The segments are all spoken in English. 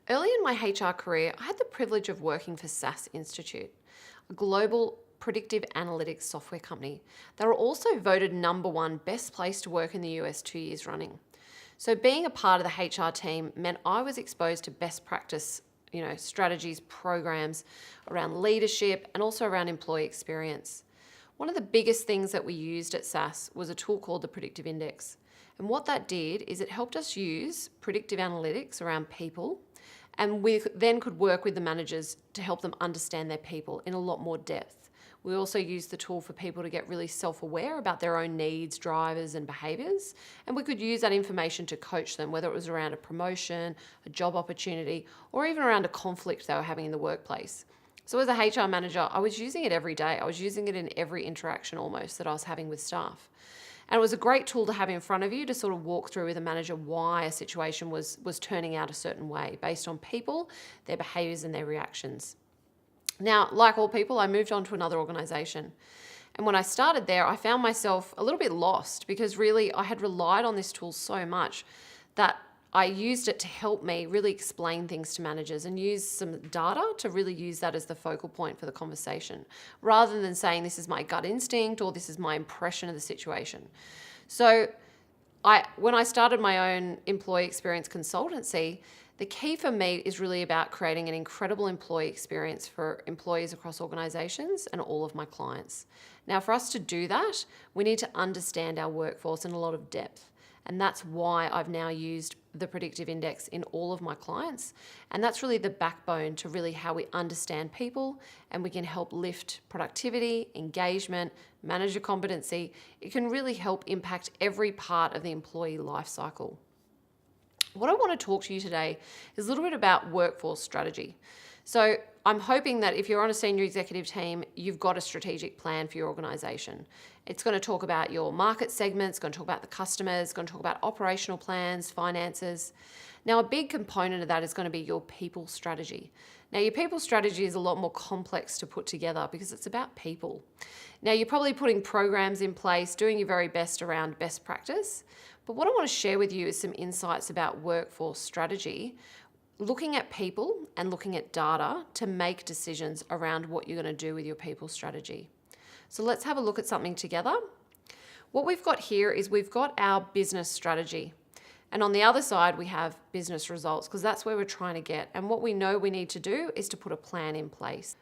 Early in my HR career, I had the privilege of working for SAS Institute, a global predictive analytics software company. They were also voted #1 best place to work in the US 2 years running. So being a part of the HR team meant I was exposed to best practice, strategies, programs around leadership and also around employee experience. One of the biggest things that we used at SAS was a tool called the Predictive Index. And what that did is it helped us use predictive analytics around people, and we then could work with the managers to help them understand their people in a lot more depth. We also used the tool for people to get really self-aware about their own needs, drivers, and behaviours. And we could use that information to coach them, whether it was around a promotion, a job opportunity, or even around a conflict they were having in the workplace. So as a HR manager, I was using it every day. I was using it in every interaction almost that I was having with staff. And it was a great tool to have in front of you to sort of walk through with a manager why a situation was turning out a certain way based on people, their behaviours and their reactions. Now, like all people, I moved on to another organisation. And when I started there, I found myself a little bit lost because really I had relied on this tool so much that I used it to help me really explain things to managers and use some data to really use that as the focal point for the conversation, rather than saying this is my gut instinct or this is my impression of the situation. So when I started my own employee experience consultancy, the key for me is really about creating an incredible employee experience for employees across organisations and all of my clients. Now, for us to do that, we need to understand our workforce in a lot of depth. And that's why I've now used the Predictive Index in all of my clients. And that's really the backbone to really how we understand people, and we can help lift productivity, engagement, manager competency. It can really help impact every part of the employee life cycle. What I want to talk to you today is a little bit about workforce strategy. So I'm hoping that if you're on a senior executive team, you've got a strategic plan for your organisation. It's going to talk about your market segments, going to talk about the customers, going to talk about operational plans, finances. Now, a big component of that is going to be your people strategy. Now, your people strategy is a lot more complex to put together because it's about people. Now, you're probably putting programs in place, doing your very best around best practice. But what I want to share with you is some insights about workforce strategy, looking at people and looking at data to make decisions around what you're going to do with your people strategy. So let's have a look at something together. What we've got here is we've got our business strategy. And on the other side, we have business results because that's where we're trying to get. And what we know we need to do is to put a plan in place.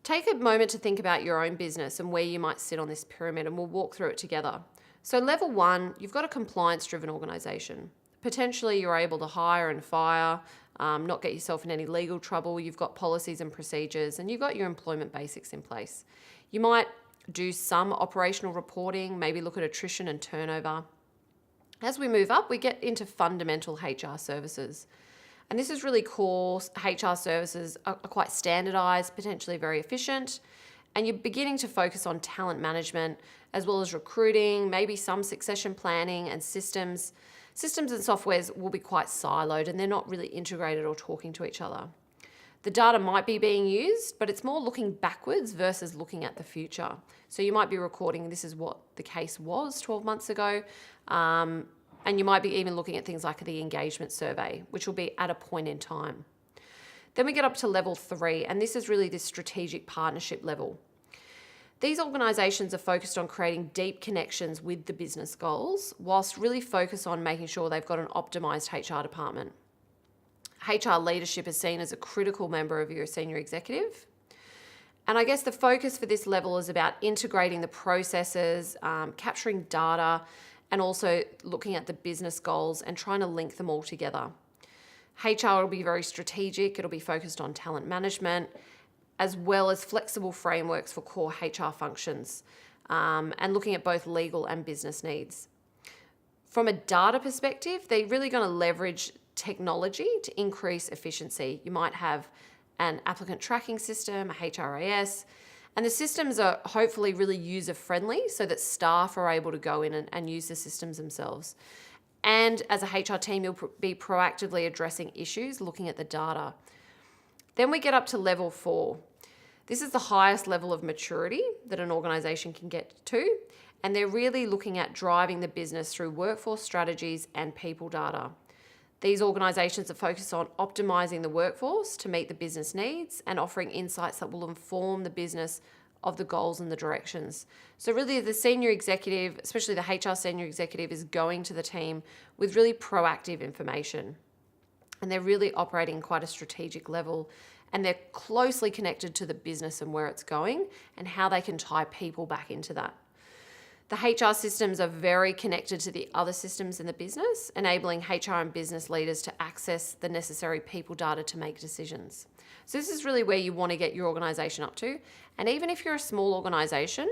Take a moment to think about your own business and where you might sit on this pyramid, and we'll walk through it together. So level 1, you've got a compliance-driven organisation. Potentially you're able to hire and fire, not get yourself in any legal trouble. You've got policies and procedures, and you've got your employment basics in place. You might do some operational reporting, maybe look at attrition and turnover. As we move up, we get into fundamental HR services. And this is really core. HR services are quite standardized, potentially very efficient. And you're beginning to focus on talent management as well as recruiting, maybe some succession planning and systems. Systems and softwares will be quite siloed and they're not really integrated or talking to each other. The data might be being used, but it's more looking backwards versus looking at the future. So you might be recording this is what the case was 12 months ago, and you might be even looking at things like the engagement survey, which will be at a point in time. Then we get up to level 3, and this is really this strategic partnership level. These organisations are focused on creating deep connections with the business goals, whilst really focus on making sure they've got an optimised HR department. HR leadership is seen as a critical member of your senior executive. And I guess the focus for this level is about integrating the processes, capturing data, and also looking at the business goals and trying to link them all together. HR will be very strategic. It'll be focused on talent management, as well as flexible frameworks for core HR functions, and looking at both legal and business needs. From a data perspective, they're really going to leverage technology to increase efficiency. You might have an applicant tracking system, a HRIS, and the systems are hopefully really user-friendly so that staff are able to go in and use the systems themselves. And as a HR team, you'll be proactively addressing issues, looking at the data. Then we get up to level 4. This is the highest level of maturity that an organisation can get to, and they're really looking at driving the business through workforce strategies and people data. These organisations are focused on optimising the workforce to meet the business needs and offering insights that will inform the business of the goals and the directions. So really the senior executive, especially the HR senior executive, is going to the team with really proactive information. And they're really operating quite a strategic level, and they're closely connected to the business and where it's going and how they can tie people back into that. The HR systems are very connected to the other systems in the business, enabling HR and business leaders to access the necessary people data to make decisions. So this is really where you want to get your organisation up to. And even if you're a small organisation,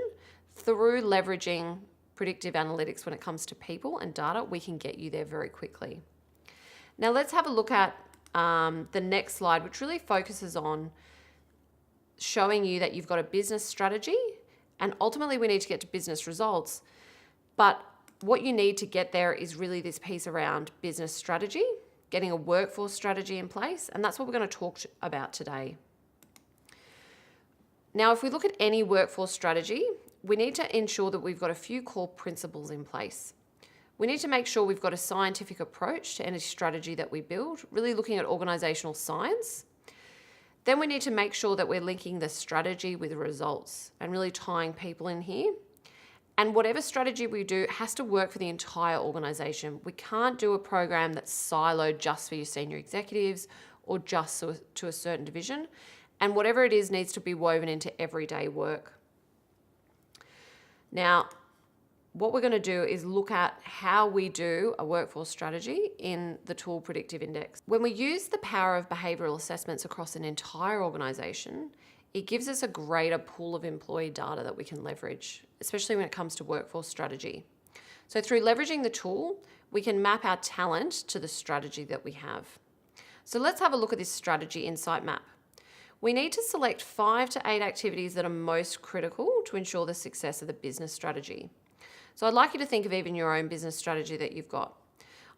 through leveraging predictive analytics when it comes to people and data, we can get you there very quickly. Now let's have a look at the next slide, which really focuses on showing you that you've got a business strategy. And ultimately, we need to get to business results. But what you need to get there is really this piece around business strategy, getting a workforce strategy in place. And that's what we're going to talk about today. Now, if we look at any workforce strategy, we need to ensure that we've got a few core principles in place. We need to make sure we've got a scientific approach to any strategy that we build, really looking at organisational science. Then we need to make sure that we're linking the strategy with results and really tying people in here. And whatever strategy we do has to work for the entire organisation. We can't do a program that's siloed just for your senior executives or just to a certain division. And whatever it is needs to be woven into everyday work. Now, what we're going to do is look at how we do a workforce strategy in the tool Predictive Index. When we use the power of behavioural assessments across an entire organisation, it gives us a greater pool of employee data that we can leverage, especially when it comes to workforce strategy. So through leveraging the tool, we can map our talent to the strategy that we have. So let's have a look at this strategy insight map. We need to select 5 to 8 activities that are most critical to ensure the success of the business strategy. So I'd like you to think of even your own business strategy that you've got.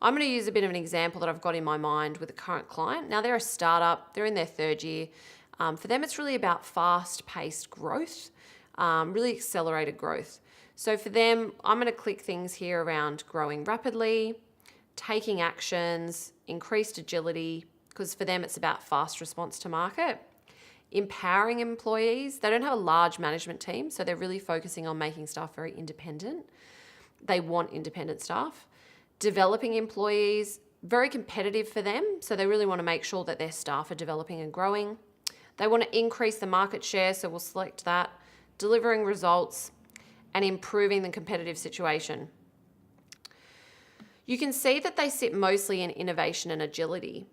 I'm going to use a bit of an example that I've got in my mind with a current client. Now they're a startup, they're in their 3rd year. For them, it's really about fast-paced growth, really accelerated growth. So for them, I'm going to click things here around growing rapidly, taking actions, increased agility, because for them it's about fast response to market, empowering employees. They don't have a large management team, so they're really focusing on making staff very independent. They want independent staff. Developing employees, very competitive for them, so they really want to make sure that their staff are developing and growing. They want to increase the market share, so we'll select that. Delivering results and improving the competitive situation. You can see that they sit mostly in innovation and agility,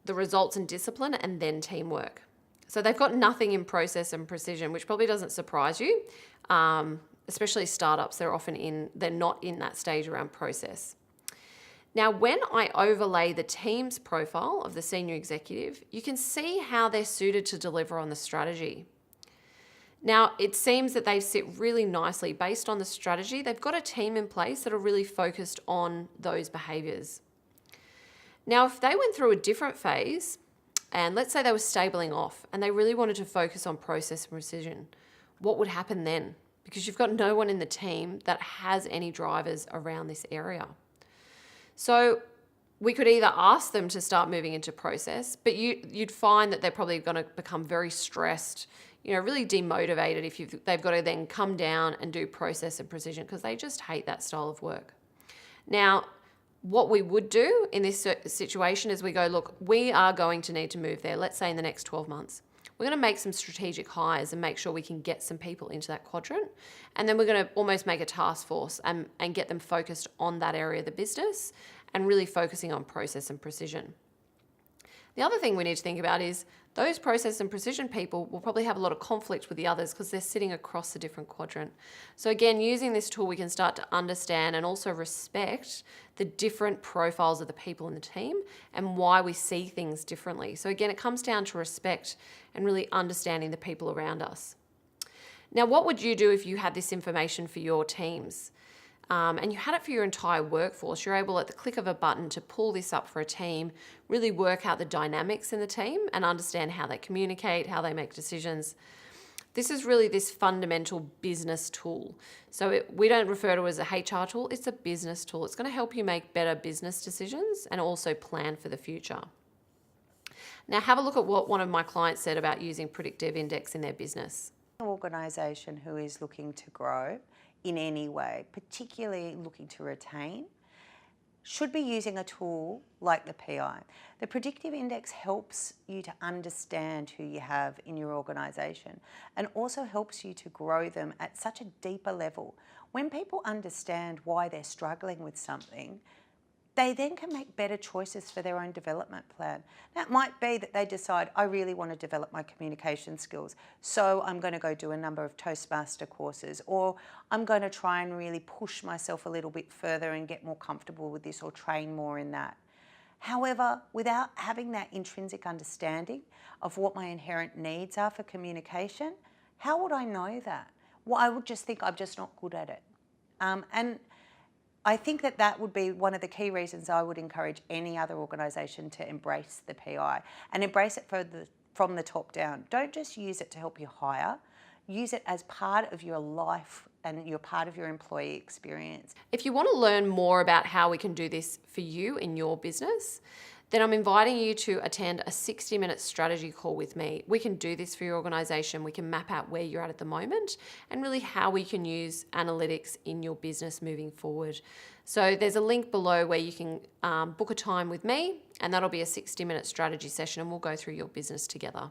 the results and discipline, and then teamwork. So they've got nothing in process and precision, which probably doesn't surprise you, especially startups. They're not in that stage around process. Now, when I overlay the team's profile of the senior executive, you can see how they're suited to deliver on the strategy. Now, it seems that they sit really nicely based on the strategy. They've got a team in place that are really focused on those behaviours. Now, if they went through a different phase, and let's say they were stabling off and they really wanted to focus on process and precision, what would happen then? Because you've got no one in the team that has any drivers around this area. So we could either ask them to start moving into process, but you'd find that they're probably going to become very stressed, really demotivated if they've got to then come down and do process and precision because they just hate that style of work. Now, what we would do in this situation is we go, look, we are going to need to move there, let's say in the next 12 months. We're going to make some strategic hires and make sure we can get some people into that quadrant. And then we're going to almost make a task force and get them focused on that area of the business and really focusing on process and precision. The other thing we need to think about is those process and precision people will probably have a lot of conflict with the others because they're sitting across a different quadrant. So again, using this tool, we can start to understand and also respect the different profiles of the people in the team and why we see things differently. So again, it comes down to respect and really understanding the people around us. Now, what would you do if you had this information for your teams? And you had it for your entire workforce? You're able at the click of a button to pull this up for a team, really work out the dynamics in the team and understand how they communicate, how they make decisions. This is really this fundamental business tool. So we don't refer to it as a HR tool, it's a business tool. It's going to help you make better business decisions and also plan for the future. Now have a look at what one of my clients said about using Predictive Index in their business. An organisation who is looking to grow in any way, particularly looking to retain, should be using a tool like the PI. The Predictive Index helps you to understand who you have in your organisation and also helps you to grow them at such a deeper level. When people understand why they're struggling with something, they then can make better choices for their own development plan. Now, it might be that they decide, I really want to develop my communication skills, so I'm going to go do a number of Toastmaster courses, or I'm going to try and really push myself a little bit further and get more comfortable with this or train more in that. However, without having that intrinsic understanding of what my inherent needs are for communication, how would I know that? Well, I would just think I'm just not good at it. And I think that that would be one of the key reasons I would encourage any other organisation to embrace the PI and embrace it from the top down. Don't just use it to help you hire, use it as part of your life and you're part of your employee experience. If you want to learn more about how we can do this for you in your business, then I'm inviting you to attend a 60-minute strategy call with me. We can do this for your organisation. We can map out where you're at the moment and really how we can use analytics in your business moving forward. So there's a link below where you can book a time with me, and that'll be a 60-minute strategy session and we'll go through your business together.